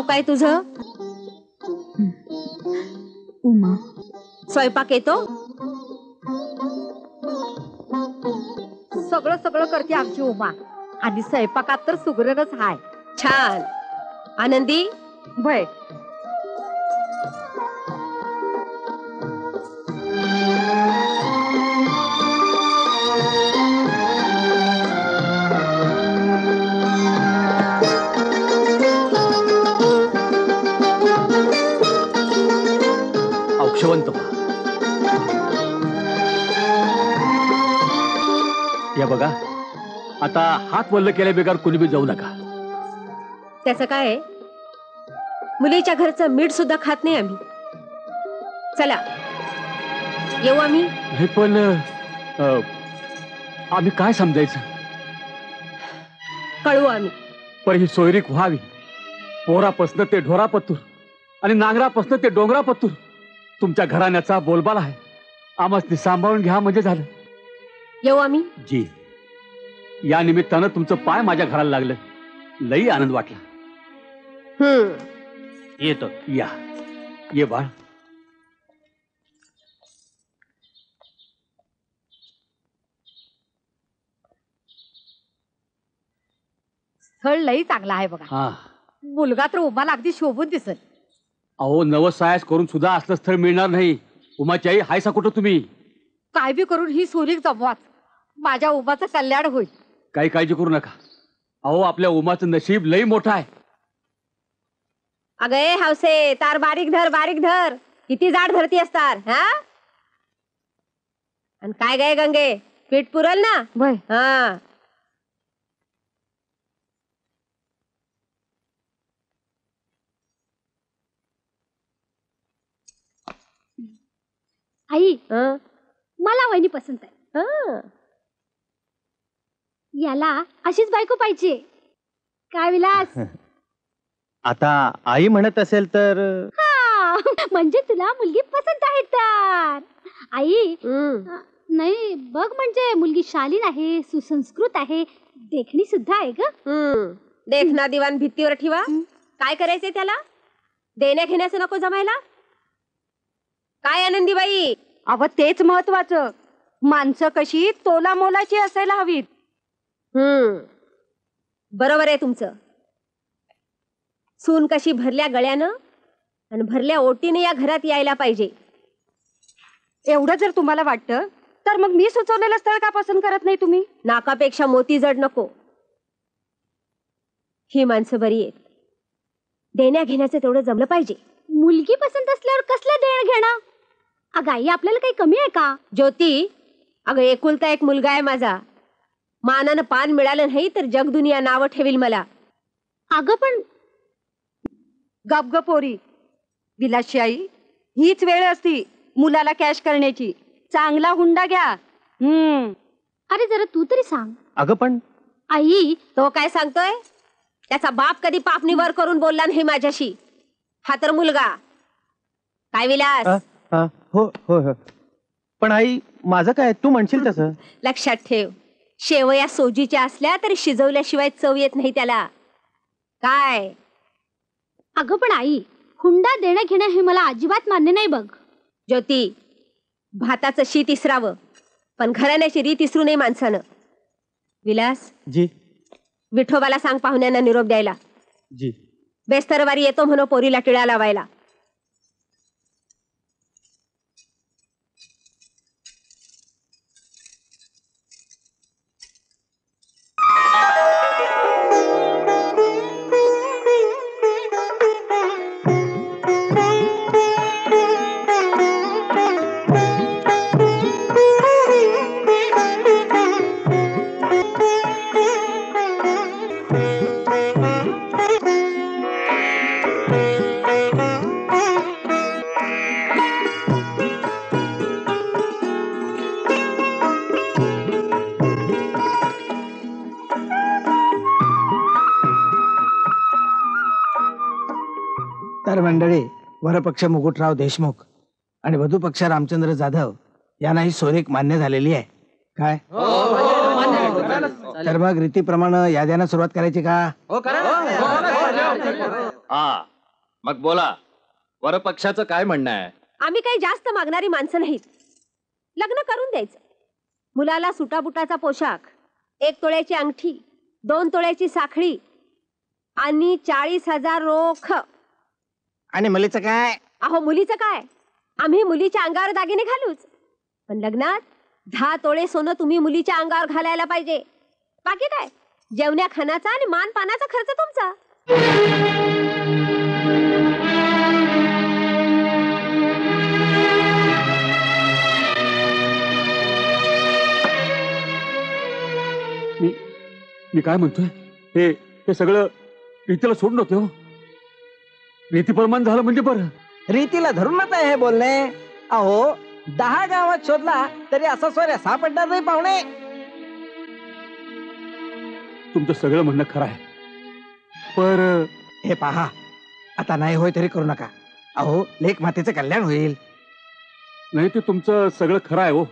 काय तुझं? उमा. स्वयंपाक येतो? सगळं सगळं करते आमची उमा आणि स्वयंपाकात तर सुगरणच हाय. छान. आनंदी भय औक्षवंत या बघा, आता हात वल्ल केल्या बेकार कुणी बी जाऊ नका. त्याचं काय? मुलीच्या घरचं मीठ सुद्धा खात नाही आम्ही. चला येऊ आम्ही. हे पण आम्ही काय समजायचं? कळू आम्ही. पण ही सोयरीक व्हावी. पोरापासनं ते ढोरापत्तूर आणि नांगरापासनं ते डोंगरापत्तूर तुमच्या घराण्याचा बोलबाला आहे. आम्हाला सांभाळून घ्या म्हणजे झालं. येऊ आम्ही. जी, या निमित्तानं तुमचं पाय माझ्या घराला लागलं. लई आनंद वाटला. येतो. या ये बाळ. स्थळ लई चांगला आहे बघा. हा, मुलगा तर उमाला अगदी शोभून दिसत. अहो, नवसायास करून सुद्धा असलं स्थळ मिळणार नाही. उमाची आई हायसा कुठं तुम्ही? काय बी करून ही सोरीक जमवाच. माझ्या उमाचं कल्याण होईल. काही काळजी करू नका. अहो, आपल्या उमाचं नशीब लई मोठं आहे. अगं ए हौसे, तार बारीक धर, बारीक धर. किती जाड धरती असतात हा. आणि काय गे गंगे, पीठ पुरल ना? भय हा. आई, हं? मला वहिनी पसंत आहे. हं. याला अशीच बायको पाहिजे. काय विलास? आता आई म्हणत असेल तर हा, म्हणजे तुला मुलगी पसंत आहे तर. आई, हं. नाही बघ, म्हणजे मुलगी शालीन आहे, सुसंस्कृत आहे, देखणी सुद्धा आहे ग. देखना दिवाण भित्तीवर ठेवा. काय करायचंय त्याला? देण्या घेण्याचं नको जमायला? काय आनंदीबाई? अव तेच महत्वाचं. माणसं कशी तोला मोलाची असायला हवीत. बरोबर आहे तुमचं. सून कशी भरल्या गळ्यानं आणि भरल्या ओटीने या घरात यायला पाहिजे. एवढं जर तुम्हाला वाटतं तर मग मी सुचवलेलं स्थळ का पसंत करत नाही तुम्ही? नाकापेक्षा मोती जड नको. ही माणसं बरी आहेत. देण्या घेण्याचं तेवढं जमलं पाहिजे. मुलगी पसंत असल्यावर कसलं देणं घेणं? अगं आई, आपल्याला काही कमी आहे का? ज्योती, अगं एकुलता एक मुलगा आहे माझा. मानानं पान मिळालं नाही तर जगदुनिया नावं ठेवील मला. अगं पण गप ग पोरी. विलासची आई, हीच वेळ असती मुलाला कॅश करण्याची. चांगला हुंडा घ्या. अरे जरा तू तरी सांग. अगं पण आई, तो काय सांगतोय? त्याचा बाप कधी पापणी वर करून बोलला नाही माझ्याशी. हा तर मुलगा. काय विलास? हो हो हो. पण आई, माझं काय, तू म्हणशील तसं. लक्षात ठेव, शेवया सोजीच्या असल्या तरी शिजवल्याशिवाय चव येत नाही त्याला. काय? अगं पण आई, हुंडा देणं घेणं हे मला अजिबात मान्य नाही बघ. ज्योती, भाताचं शीत इसरावं पण घराण्याची रीत इसरू नये माणसानं. विलास, जी विठोबाला सांग पाहुण्यांना निरोप द्यायला. जी. बेस्तरवारी येतो म्हणून पोरीला टिळा लावायला. तर मंडळी, वरपक्ष मुकुटराव देशमुख आणि वधूपक्ष रामचंद्र जाधव यांना ही सोयरीक मान्य झालेली आहे. काय तर मग रीतीप्रमाणे याद्यानं सुरुवात करायची का? हा, मग बोला, वरपक्षाचं काय म्हणणं आहे? आम्ही काही जास्त मागणारी माणसं नाहीत. लग्न करून द्यायचं. मुलाला सुटाबुटाचा पोशाख, 1 तोळ्याची अंगठी, 2 तोळ्याची साखळी आणि 40,000 रोख. आणि मुलीचं काय? अहो मुलीचं काय, आम्ही मुलीच्या अंगावर दागिने घालूच, पण लग्नात 10 तोळे सोनं तुम्ही मुलीच्या अंगावर घालायला पाहिजे. बाकी काय, जेवण्या खाण्याचा आणि मानपानाचा खर्च तुमचा. मी काय म्हणतोय, हे सगळं रीतीला सोडून होते हो. रीतीप्रमाण झालं म्हणजे बरं. रीतीला धरूनच आहे हे बोलणे. अहो 10 गावात शोधला तरी असा सोऱ्या सापडणार नाही पाहुणे. तुमचं सगळं म्हणणं खरं आहे, पर हे पहा, आता नाही होय तरी करू नका. अहो लेक मातेचं कल्याण होईल. नाही ते तुमचं सगळं खरं आहे हो,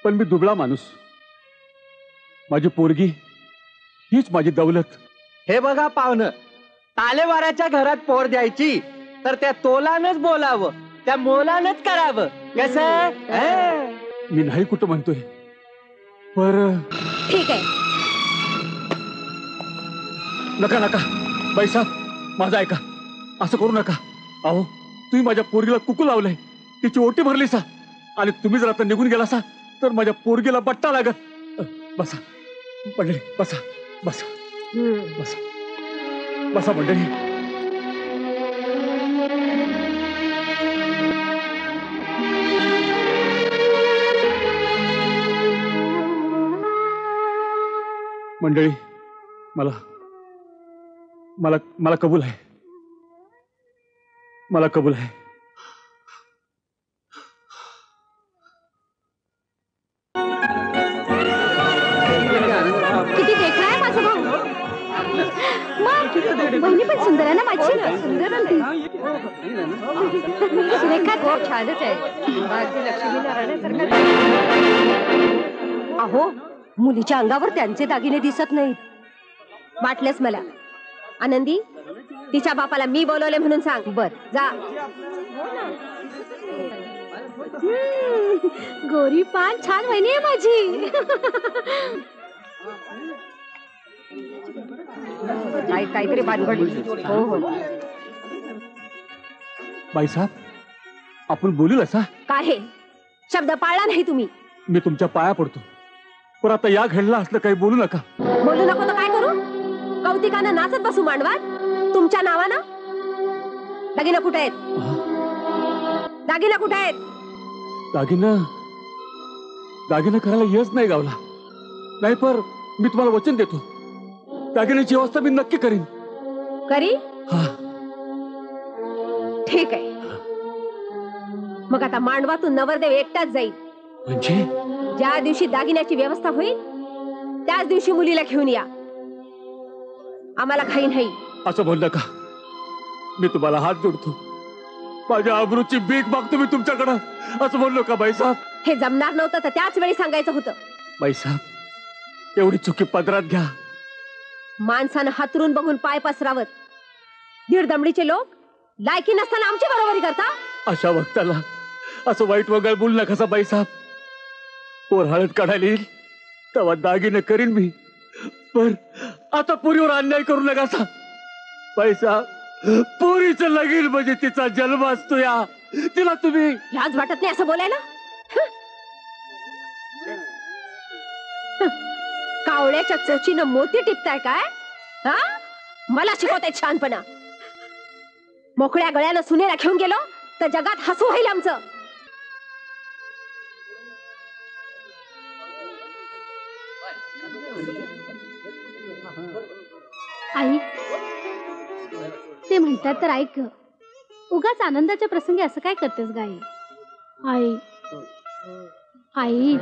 पण मी दुबळा माणूस. माझी पोरगी हीच माझी दौलत. हे बघा पाहुणं, तालेवाराच्या घरात पोर द्यायची तर त्या तोलानच बोलावं, त्या मोलानच करावं. कसं? मी नाही कुठं म्हणतोय, पर ठीक आहे. नका नका बाईसाहेब, माझं ऐका, असं करू नका. अहो तुम्ही माझ्या पोरगीला कुकू लावलंय, तिची ओटी भरली सा, आणि तुम्ही जर आता निघून गेला सा तर माझ्या पोरगीला बट्टा लागत. बसा मंडळी, बसा बसा बसा बसा मंडळी. मंडळी, मला मला मला कबूल आहे, मला कबूल आहे. किती देखणा आहे माझा भाऊ. मग बहिणी पण सुंदर आहे ना माझी. सुंदर आहे ती. सुरेखा हो छानच आहे. अगदी लक्ष्मीनारायणासारखं. अहो मुलीच्या अंगावर त्यांचे दागिने दिसत नाहीत. वाटलंच मला. आनंदी, तिच्या बापाला मी बोलवले म्हणून सांग. बर जा. गोरी पान छान बहिणी आहे माझी. काहीतरी भानगड. हो हो. बाईसाहेब, आपण बोलू असा. काय हे शब्द पाळला नाही तुम्ही. मी तुमच्या पाया पडतो, पण आता या घडला असलं काही बोलू नका. बोलू नको तर काय करू? कौतिकानं नाचत बसू मांडवात तुमच्या नावानं? दागिना कुठे आहेत? दागिना कुठे आहेत? दागिना करायला यश नाही गावला. नाही पर मी तुम्हाला वचन देतो, दागिन्याची व्यवस्था मी नक्की करीन. करी? हा. ठीक आहे. मग आता मांडवातून नवरदेव एकटाच जाईल. म्हणजे ज्या दिवशी दागिन्याची व्यवस्था होईल त्याच दिवशी मुलीला घेऊन या. आम्हाला काही नाही. असं बोल नका. मी तुम्हाला हात जोडतो, माझ्या आबरूची भीक मागतो मी तुमच्याकडं. असं बोललो का बाईसाहेब? हे जमणार नव्हतं तर त्याच वेळी सांगायचं होतं. बाईसाहेब, एवढी चुकी पदरात घ्या. माणसानं हातरून बघून पाय पसरावत. दीड दमडीचे लोक लायकी नसताना आमची बरोबरी करता. अशा वक्ताला असं वाईट वगैरे बोल नका बाईसाहेब. पोर हळद काढायला येईल तेव्हा दागिने करीन मी, पण आता पोरीवर अन्याय करू नका सा. बाईसाहेब, पोरीचं लगीन म्हणजे तिचा जन्म असतो. या तिला तुम्ही लाज वाटत नाही असं बोलायला? कावळ्याच्या चोचीनं मोती टिपताय काय? हा, मला शिकवताय छानपणा. मोकळ्या गळ्यानं सुनेला घेऊन गेलो तर जगात हसू होईल आमचं. आई, ते म्हणतात तर ऐक. उगाच आनंदाच्या प्रसंगी असं काय करतेस गाई? आई आई,